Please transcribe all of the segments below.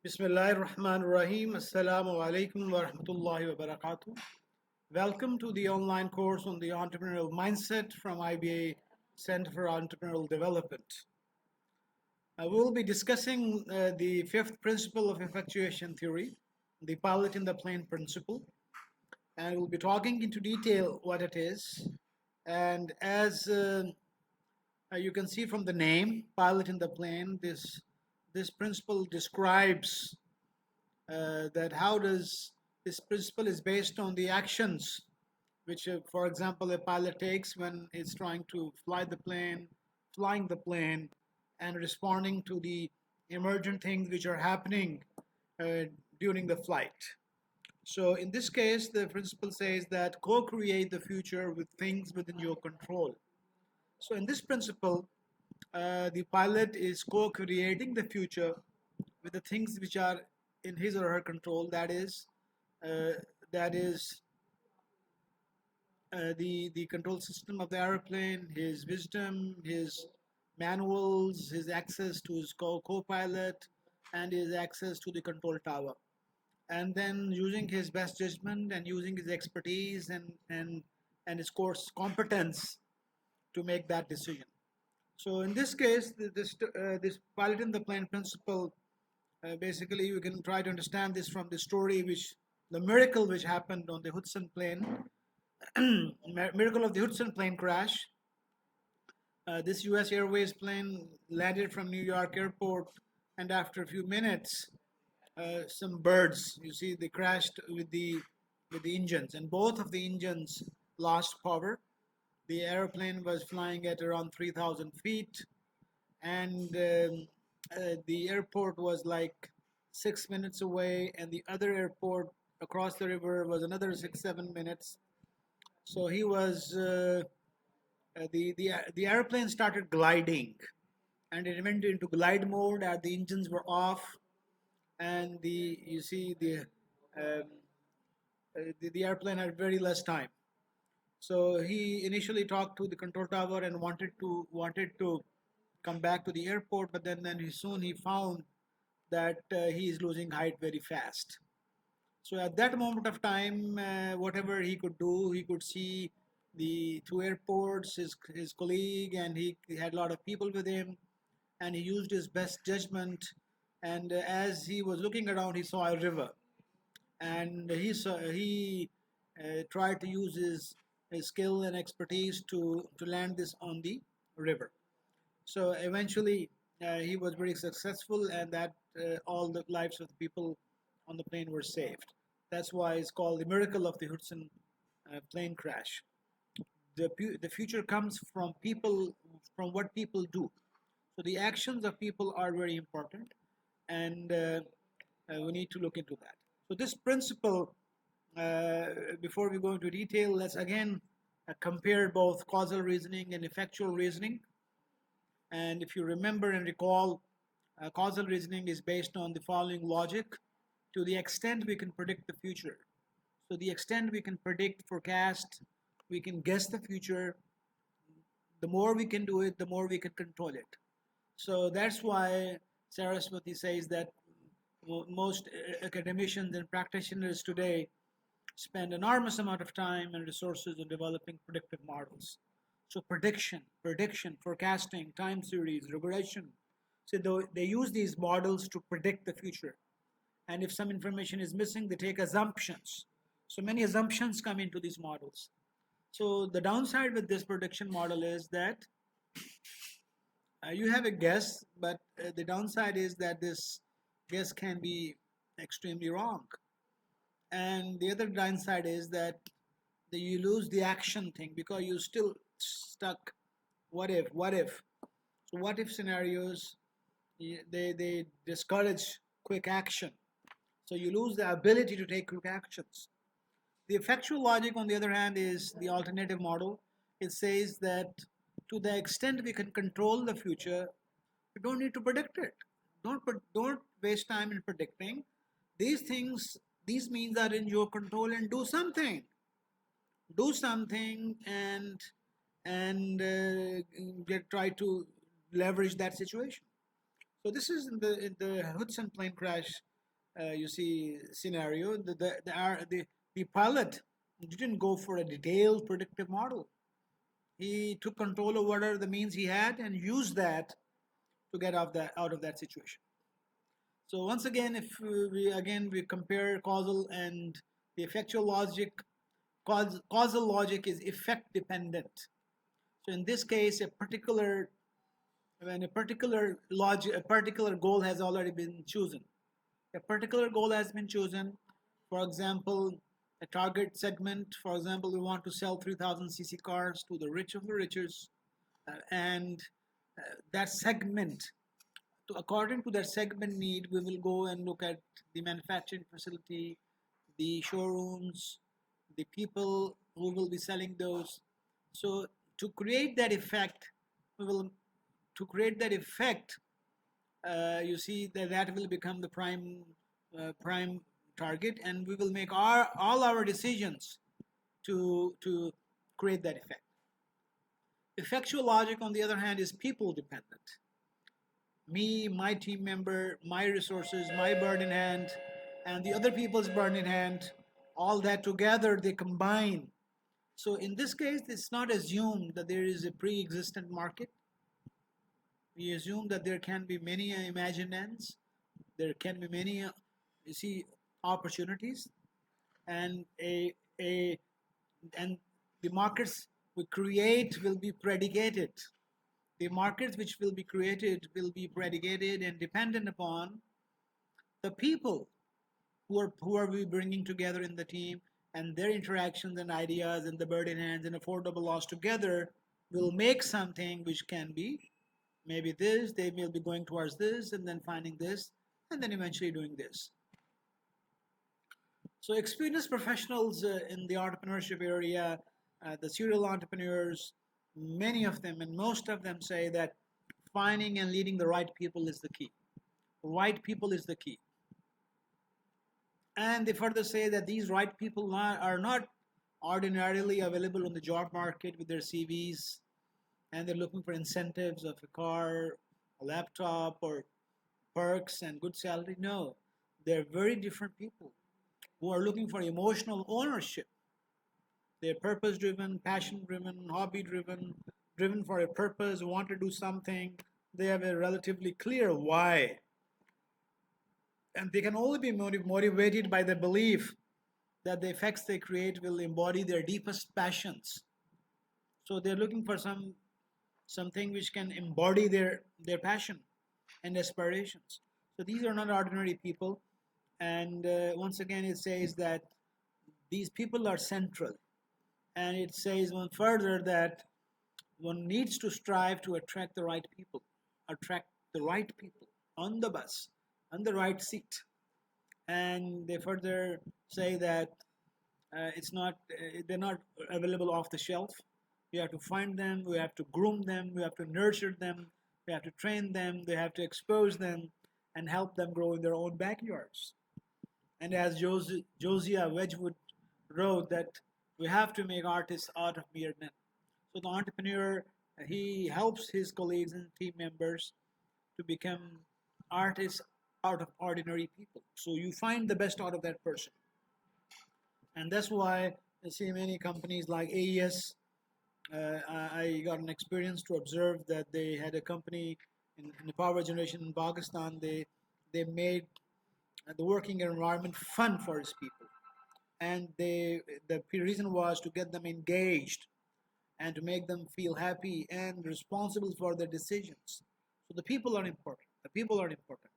Bismillahirrahmanirrahim. Assalamu alaikum wa rahmatullahi wa barakatuh. Welcome to the online course on the entrepreneurial mindset from IBA Center for Entrepreneurial Development. We will be discussing the fifth principle of effectuation theory, the pilot in the plane principle, and we'll be talking into detail what it is. And as you can see from the name, pilot in the plane, this principle describes that how does this principle is based on the actions which, for example, a pilot takes when it's trying to flying the plane, and responding to the emergent things which are happening uh, during the flight. So in this case, the principle says that co-create the future with things within your control. So in this principle, the pilot is co-creating the future with the things which are in his or her control. Uh, that is the control system of the airplane, his wisdom, his manuals, his access to his co-pilot, and his access to the control tower. And then using his best judgment and using his expertise and his course competence to make that decision. So in this case, this pilot in the plane principle, basically you can try to understand this from the story, the miracle which happened on the Hudson plane, miracle of the Hudson plane crash. This U.S. Airways plane landed from New York airport, and after a few minutes, some birds, you see, they crashed with the engines, and both of the engines lost power. The airplane was flying at around 3,000 feet, and the airport was like 6 minutes away, and the other airport across the river was another 6 7 minutes. So he was the airplane started gliding, and it went into glide mode as the engines were off, and the you see um, the airplane had very less time. So he initially talked to the control tower and wanted to come back to the airport, but then soon he found that he is losing height very fast. So at that moment of time, whatever he could do, he could see the two airports, his colleague, and he had a lot of people with him, and he used his best judgment. And as he was looking around, he saw a river, and he tried to use his skill and expertise to land this on the river. So eventually, he was very successful, and that all the lives of the people on the plane were saved. That's why it's called the miracle of the Hudson plane crash. The future comes from people, from what people do. So the actions of people are very important, and we need to look into that. So this principle, before we go into detail, let's again compare both causal reasoning and effectual reasoning. And if you remember and recall, causal reasoning is based on the following logic: to the extent we can predict the future. So the extent we can predict, forecast, we can guess the future, the more we can do it, the more we can control it. So that's why Saraswati says that most academicians and practitioners today spend enormous amount of time and resources on developing predictive models. So prediction, forecasting, time series, regression. So they use these models to predict the future. And if some information is missing, they take assumptions. So many assumptions come into these models. So the downside with this prediction model is that you have a guess, but the downside is that this guess can be extremely wrong. And the other downside is that you lose the action thing, because you still stuck. What if? So what if scenarios, they discourage quick action. So you lose the ability to take quick actions. The effectual logic, on the other hand, is the alternative model. It says that to the extent we can control the future, we don't need to predict it. Don't waste time in predicting. These things, these means are in your control, and do something. Do something, and try to leverage that situation. So this is in the Hudson plane crash. you see, scenario, the pilot didn't go for a detailed predictive model. He took control of whatever the means he had and used that to get out of that situation. So once again, if we compare causal and the effectual logic, causal logic is effect dependent. So in this case, when a particular logic, a particular goal has already been chosen. A particular goal has been chosen. For example, a target segment. For example, we want to sell 3,000 cc cars to the rich of the richest, and that segment. According to that segment need, we will go and look at the manufacturing facility, the showrooms, the people who will be selling those. So to create that effect, we will to create that effect. You see that will become the prime target, and we will make all our decisions to create that effect. Effectual logic, on the other hand, is people dependent. Me, my team member, my resources, my bird in hand, and the other people's bird in hand, all that together they combine. So in this case, it's not assumed that there is a pre-existent market. We assume that there can be many imagined ends. There can be many, you see, opportunities, and a and the markets we create will be predicated. The markets which will be created will be predicated and dependent upon the people who are we bringing together in the team, and their interactions and ideas and the bird in hands and affordable loss together will make something which can be maybe this. They will be going towards this and then finding this and then eventually doing this. So experienced professionals in the entrepreneurship area, the serial entrepreneurs, many of them and most of them say that finding and leading the right people is the key. Right people is the key. And they further say that these right people are not ordinarily available on the job market with their CVs, and they're looking for incentives of a car, a laptop, or perks and good salary. No, they're very different people who are looking for emotional ownership. They're purpose driven, passion driven, hobby driven, driven for a purpose, want to do something. They have a relatively clear why. And they can only be motivated by the belief that the effects they create will embody their deepest passions. So they're looking for something which can embody their passion and aspirations. So these are not ordinary people. And once again, it says that these people are central. And it says one further that one needs to strive to attract the right people, attract the right people on the bus, on the right seat. And they further say that they're not available off the shelf. We have to find them, we have to groom them, we have to nurture them, we have to train them, they have to expose them and help them grow in their own backyards. And as Josiah Wedgwood wrote, that we have to make artists out of mere men. So the entrepreneur, he helps his colleagues and team members to become artists out of ordinary people. So you find the best out of that person. And that's why I see many companies like AES. I got an experience to observe that they had a company in the power generation in Pakistan. They made the working environment fun for its people, and the reason was to get them engaged and to make them feel happy and responsible for their decisions. So the people are important. The people are important.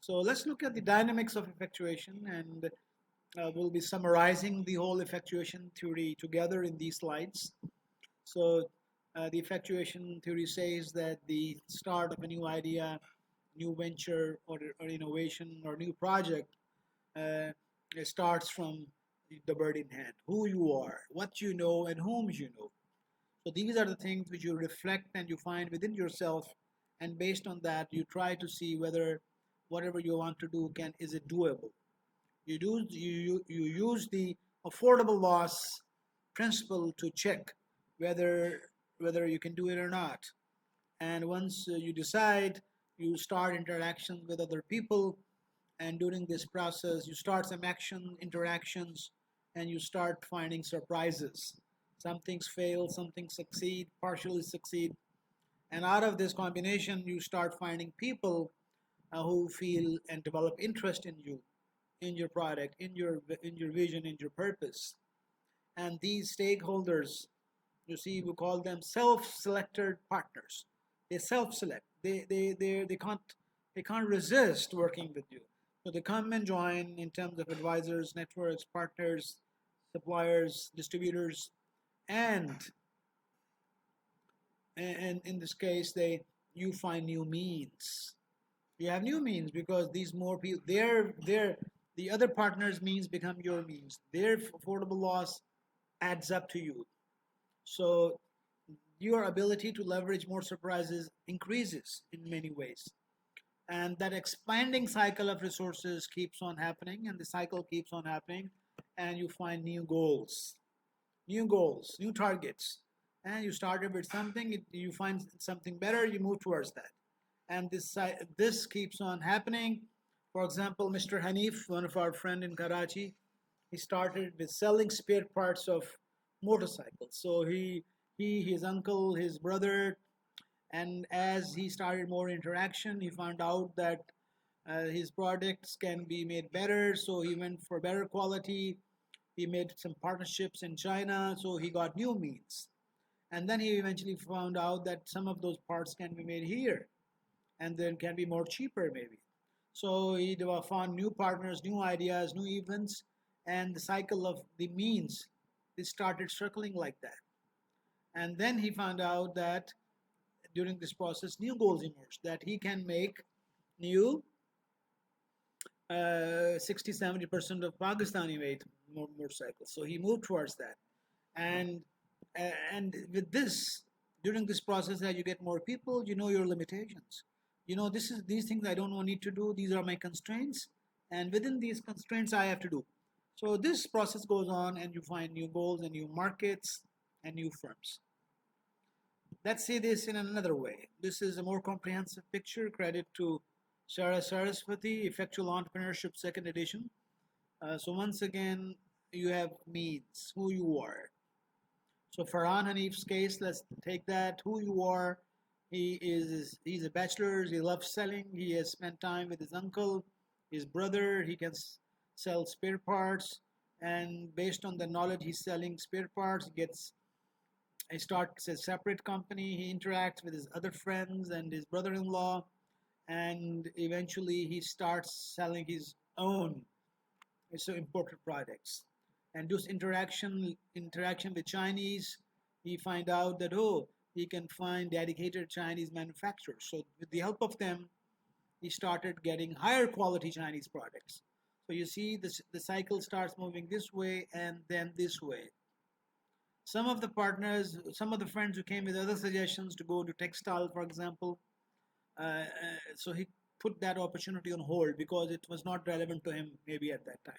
So let's look at the dynamics of effectuation, and we'll be summarizing the whole effectuation theory together in these slides. So the effectuation theory says that the start of a new idea, new venture, or innovation, or new project it starts from the bird in hand, who you are, what you know, and whom you know. So these are the things which you reflect and you find within yourself, and based on that, you try to see whether whatever you want to do is it doable. You use the affordable loss principle to check whether you can do it or not. And once you decide, you start interactions with other people, And during this process, you start some action interactions, and you start finding surprises. Some things fail, some things succeed, partially succeed, and out of this combination, you start finding people who feel and develop interest in you, in your product, in your vision, in your purpose. And these stakeholders, you see, we call them self-selected partners. They self-select. They can't resist working with you. So they come and join in terms of advisors, networks, partners, suppliers, distributors, and and in this case, you find new means. You have new means because these more people, the other partners' means become your means. Their affordable loss adds up to you. So your ability to leverage more surprises increases in many ways. And that expanding cycle of resources keeps on happening, and the cycle keeps on happening, and you find new goals, new targets. And you started with something, you find something better, you move towards that. And this keeps on happening. For example, Mr. Hanif, one of our friend in Karachi, he started with selling spare parts of motorcycles. So his uncle, his brother, and as he started more interaction, he found out that his products can be made better. So he went for better quality. He made some partnerships in China, so he got new means. And then he eventually found out that some of those parts can be made here and then can be more cheaper maybe. So he found new partners, new ideas, new events, and the cycle of the means, it started circling like that. And then he found out that during this process, new goals emerged that he can make new 60-70% of Pakistani made motorcycles. So he moved towards that. And with this, during this process, as you get more people, you know your limitations. You know, these things I don't need to do. These are my constraints, and within these constraints, I have to do. So this process goes on, and you find new goals and new markets and new firms. Let's see this in another way. This is a more comprehensive picture. Credit to Sarah Saraswati, Effectual Entrepreneurship, second edition. So once again, you have needs, who you are. So Farhan Hanif's case, let's take that. Who you are. He's a bachelor. He loves selling. He has spent time with his uncle, his brother. He can sell spare parts, and based on the knowledge he's selling spare parts, he starts a separate company. He interacts with his other friends and his brother-in-law, and eventually he starts selling his own so imported products. And this interaction with Chinese, he find out that he can find dedicated Chinese manufacturers. So with the help of them, he started getting higher quality Chinese products. So you see the cycle starts moving this way and then this way. Some of the partners, some of the friends who came with other suggestions to go to textile, for example, so he put that opportunity on hold because it was not relevant to him maybe at that time.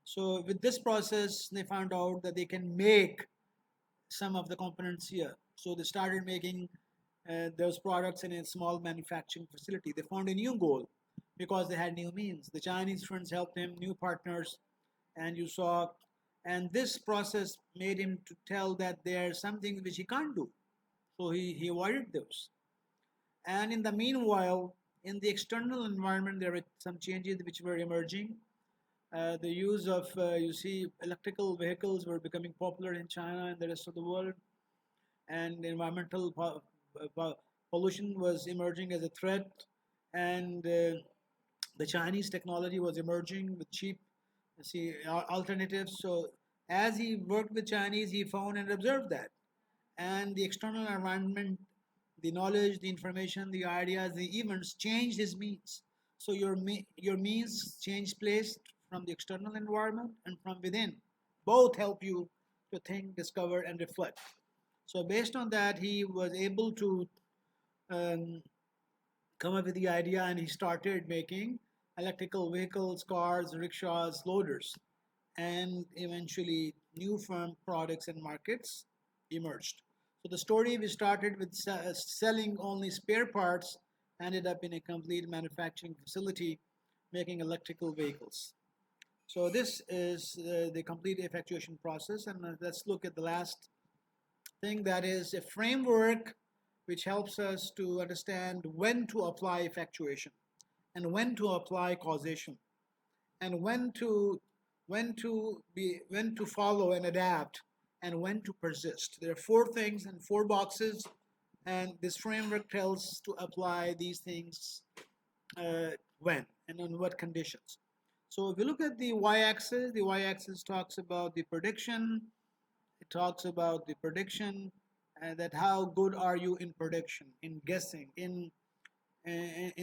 So with this process, they found out that they can make some of the components here. So they started making those products in a small manufacturing facility. They found a new goal because they had new means. The Chinese friends helped him, new partners, and you saw, and this process made him to tell that there's something which he can't do. So he avoided those. And in the meanwhile, in the external environment, there were some changes which were emerging. The use of, you see, electrical vehicles were becoming popular in China and the rest of the world, and environmental pollution was emerging as a threat, and the Chinese technology was emerging with cheap, you see, alternatives. So as he worked with Chinese, he found and observed that, and the external environment, the knowledge, the information, the ideas, the events changed his means. So your means change place from the external environment and from within. Both help you to think, discover, and reflect. So based on that, he was able to um, come up with the idea, and he started making electrical vehicles, cars, rickshaws, loaders, and eventually new firm products and markets emerged. So the story we started with selling only spare parts ended up in a complete manufacturing facility making electrical vehicles. So this is the complete effectuation process, and let's look at the last thing, that is a framework which helps us to understand when to apply effectuation and when to apply causation and when to follow and adapt and when to persist. There are four things and four boxes, and this framework tells to apply these things when and on what conditions. So if you look at the y-axis talks about the prediction. It talks about the prediction, that how good are you in prediction, in guessing, in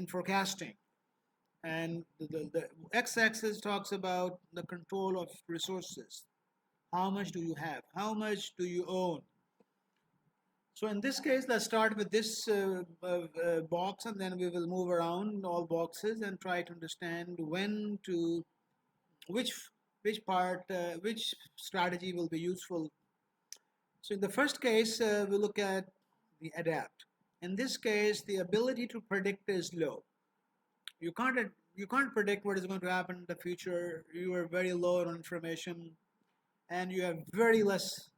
forecasting. And the x-axis talks about the control of resources. How much do you have? How much do you own? So in this case, let's start with this box, and then we will move around all boxes and try to understand when to which which strategy will be useful. So in the first case, we look at the adapt. In this case, the ability to predict is low. You can't predict what is going to happen in the future. You are very low on information, and you have very less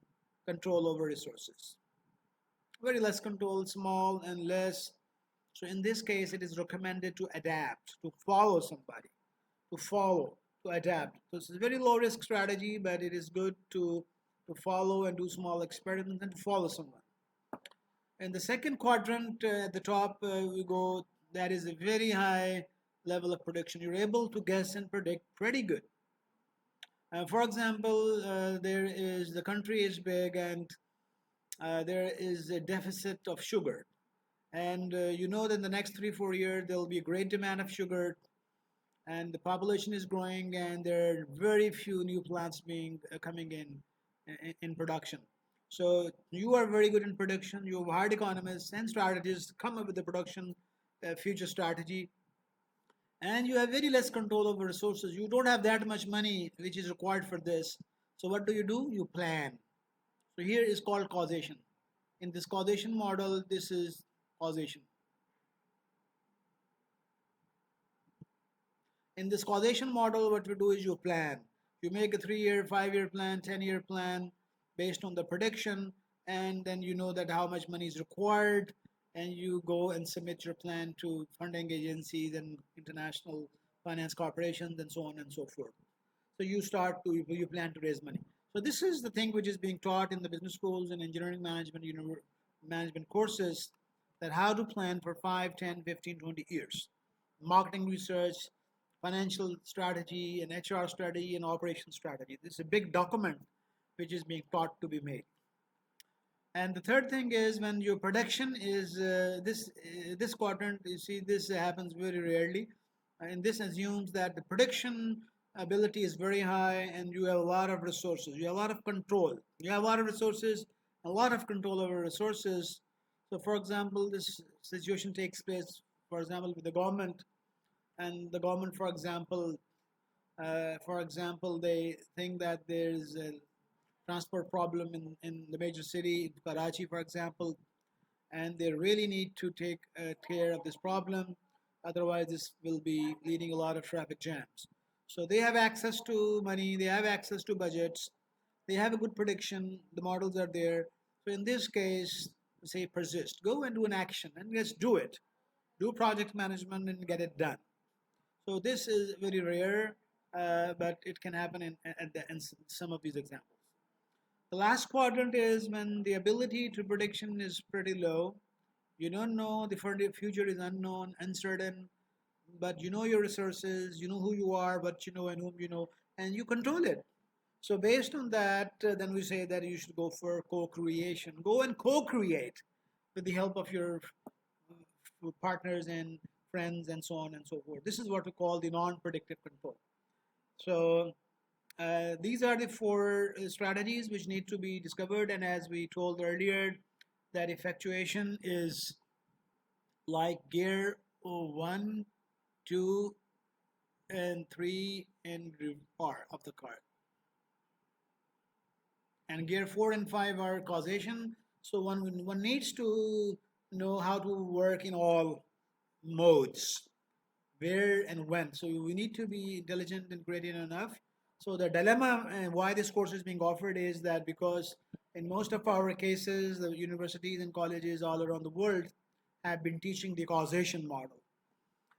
control over resources. Very less control, small and less. So in this case, it is recommended to adapt, to follow somebody, to follow, to adapt. So it's a very low risk strategy, but it is good to follow and do small experiments and to follow someone. In the second quadrant, at the top, we go, that is a very high level of prediction. You're able to guess and predict pretty good. For example, the country is big, and there is a deficit of sugar. And you know that in the next 3 4 years there will be a great demand of sugar, and the population is growing, and there are very few new plants being coming in production. So you are very good in production. You have hard economists and strategists come up with the production future strategy, and you have very less control over resources. You don't have that much money which is required for this. So what do? You plan. So here is called causation. In this causation model, this is causation. In this causation model, what we do is you plan. You make a 3 year, 5 year plan, 10-year plan based on the prediction, and then you know that how much money is required, and you go and submit your plan to funding agencies and international finance corporations and so on and so forth. So you plan to raise money. So this is the thing which is being taught in the business schools and engineering management management courses, that how to plan for 5, 10, 15, 20 years. Marketing research, financial strategy, and HR strategy, and operation strategy. This is a big document which is being taught to be made. And the third thing is, when your production is this quadrant, you see this happens very rarely. And this assumes that the production ability is very high, and you have a lot of resources. You have a lot of control. You have a lot of resources, a lot of control over resources. So, for example, this situation takes place, for example, with the government, and the government, for example, they think that there's a transport problem in the major city, Karachi, for example, and they really need to take care of this problem. Otherwise, this will be leading a lot of traffic jams. So they have access to money, they have access to budgets, they have a good prediction, the models are there. So in this case, say persist, go and do an action, and just do it. Do project management and get it done. So this is very rare, but it can happen in some of these examples. The last quadrant is when the ability to prediction is pretty low. You don't know, the future is unknown, uncertain, but you know your resources, you know who you are, what you know, and whom you know, and you control it. So based on that, then we say that you should go for co-creation. Go and co-create with the help of your partners and friends and so on and so forth. This is what we call the non-predictive control. So these are the four strategies which need to be discovered, and as we told earlier, that effectuation is like gear 1, 2, and 3 in R of the car, and gear 4 and 5 are causation. So one needs to know how to work in all modes. where and when. So we need to be intelligent and creative enough. So the dilemma and why this course is being offered is that because in most of our cases, the universities and colleges all around the world have been teaching the causation model.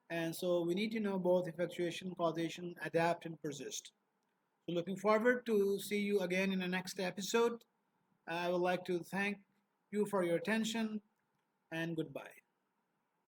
And so we need to know both effectuation, causation, adapt, and persist. So looking forward to see you again in the next episode. I would like to thank you for your attention and goodbye.